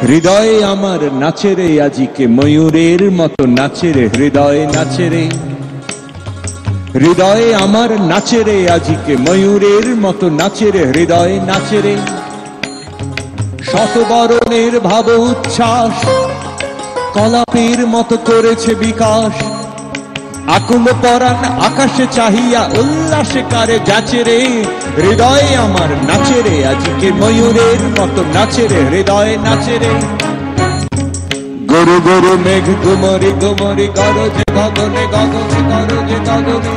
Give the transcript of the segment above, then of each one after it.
হৃদয়ে আমার নাচে রে আজিকে ময়ূরের মতো নাচে রে, হৃদয়ে নাচে রে। হৃদয়ে আমার নাচে রে আজিকে ময়ূরের মতো নাচে রে, হৃদয়ে নাচে রে। শতবরণের ভাব উচ্ছ্বাস কলাপের মতো করেছে বিকাশ। আকুল পরাণ আকাশে চাহিয়া উল্লাসে কারে যাচে রে, হৃদয়ে আমার নাচে রে আজিকে ময়ূরের মতো নাচে রে, হৃদয়ে নাচে রে। গরু গরু মেঘ গুমরি গুমরি গরজে গগনে গগনে গরজে গগনে।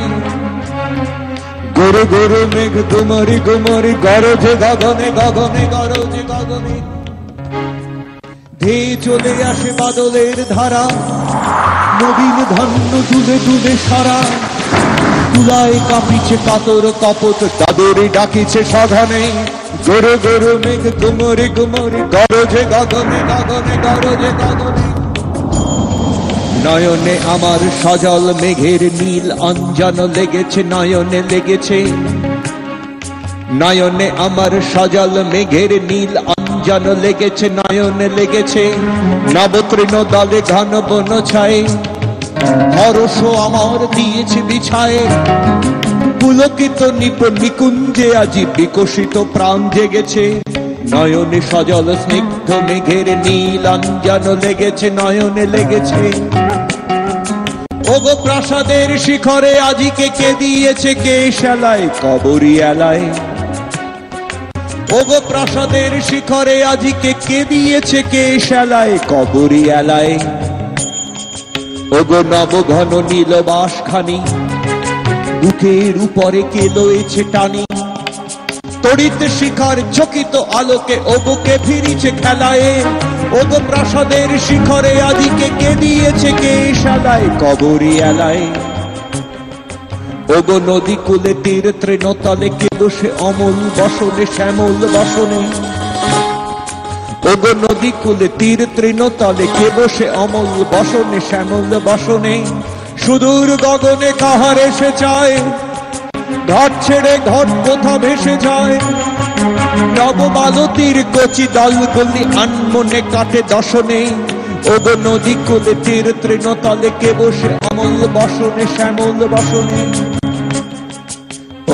গরু গরু মেঘ গুমরি গুমরি গরজে গগনে গগনে গরজে গগনে। ধেয়ে চলে আসে বাদলের ধারা, নবীন ধান্য তুলে তুলে সারা। তুলায় কাঁপিছে কাতর কপট, দাদরে ডাকিছে সঘনে। গরু গরু মেঘ গুমরি গুমরি গরজে গগনে গগনে গরজে গগনে। নয়নে আমার সজল মেঘের নীল অঞ্জন লেগেছে, নয়নে লেগেছে। নয়নে আমার সজল মেঘের নীল অঞ্জন লেগেছে, নয়নে লেগেছে। নবতৃণ দলে ঘন বন ছায়ে হরষ আমার দিয়েছে বিছায়ে। পুলকিত নিকুঞ্জে আজি বিকশিত প্রাণ জেগেছে। নয়নে সজল স্নিগ্ধ মেঘের নীল অঞ্জন লেগেছে, নয়নে লেগেছে। ওগো প্রাসাদের শিখরে আজিকে কে দিয়েছে কে শালায় কবরী এলায়। ওগো প্রাসাদের শিখরে আজিকে কে দিয়েছে কে শালায় কবরী এলায়। ওগো নব ঘন নীলবাস খানি বুকের উপরে কে লয়েছে টানি। তড়িৎ শিখার চকিত আলোকে ওগোকে ফিরিছে খেলায়। ওগো প্রাসাদের শিখরে আজিকে কে দিয়েছে কে শালায় কবরী এলায়। ওগো নদী কূলে তীর তৃণতলে কে বসে অমল বসনে শ্যামল বসনে। ওগো নদী কূলে তীর তৃণতলে কে বসে অমল বসনে শ্যামল বসনে। সুদূর গগনে কাহার এসে চায়, ঘাট ছেড়ে ঘট কোথা ভেসে যায়। নবমালতীর কচি দলগুলি আনমনে কাটে দশনে। ওগো নদী কূলে তীর তৃণতলে কে বসে অমল বসনে শ্যামল বসনে।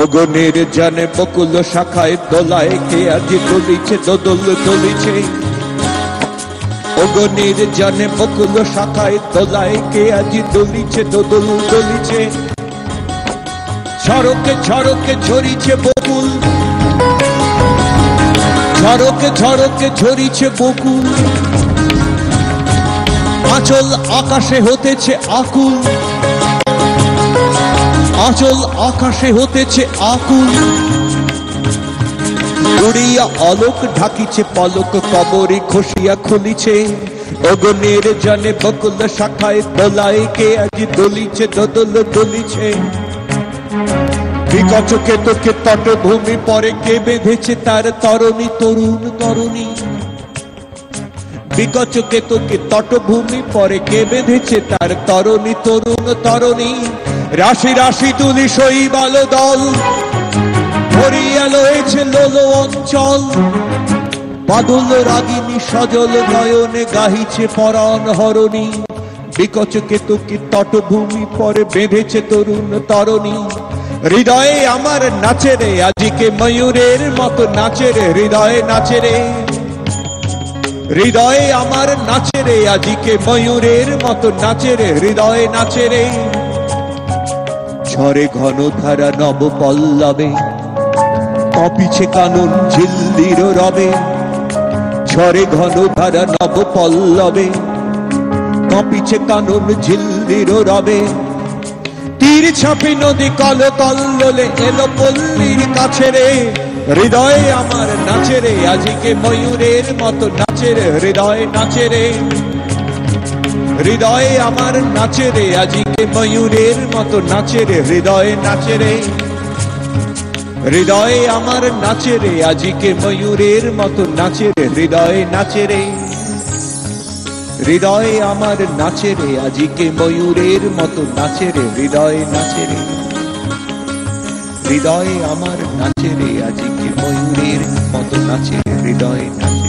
ওগো নির্জনে বকুল শাখায় দোলায় কে আজি দলিছে দোদল দলিছে। ওগো নির্জনে বকুল শাখায় দোলায় কে আজি দলিছে দোদল দলিছে। ঝড়কে ঝড়কে ঝরিছে বকুল, ঝড়কে ঝড়কে ঝরিছে বকুল। আঁচল আকাশে হতেছে আকুল, আঁচল আকাশে হতেছে আকুল। উড়িয়া অলোক ঢাকিছে পলক, কবরী খসিয়া খুলিছে। ওগো নির্জনে বকুল শাখায় দোলায় কে আজি দলিছে দোদল দলিছে। বিকচ কেতকে তটভূমি পরে কে বেঁধেছে তার তরণী তরুণ তরুণী। বিকচ কেতকে তটভূমি পরে কে বেঁধেছে তার তরণী তরুণ তরণী। রাশি রাশি তুলি শৈবাল দল ভরিয়া লয়েছে লোল অঞ্চল। বাদল রাগিনী সজল নয়নে গাহিছে পরাণ হরণী। বিকচ কেতকে তটভূমি পরে বেঁধেছে তরুণ তরণী। হৃদয়ে আমার নাচে রে আজিকে ময়ূরের মতো নাচে রে, হৃদয়ে নাচে রে। হৃদয়ে আমার নাচে রে আজিকে ময়ূরের মতো নাচে রে, হৃদয়ে নাচে রে। ঝরে ঘন ধারা নব পল্লবে কপিছে কানন ঝিল্লির রবে। ঝরে ঘন ধারা নব পল্লবে কপিছে কানন ঝিল্লির রবে। তীর ছাপি নদী কল কল্লোলে এলো পল্লীর কাছে রে। হৃদয়ে আমার নাচে রে আজিকে ময়ূরের মতো নাচে রে, হৃদয়ে নাচে রে। হৃদয়ে আমার নাচে রে আজিকে ময়ূরের মতো নাচে রে, হৃদয়ে নাচে রে। হৃদয়ে আমার নাচে রে আজিকে ময়ূরের মতো নাচে রে, হৃদয়ে নাচে রে। হৃদয়ে আমার নাচে রে আজিকে ময়ূরের মতো নাচে রে, হৃদয়ে নাচে রে। হৃদয়ে আমার নাচে রে আজিকে ময়ূরের মতো নাচে রে, হৃদয়ে নাচে।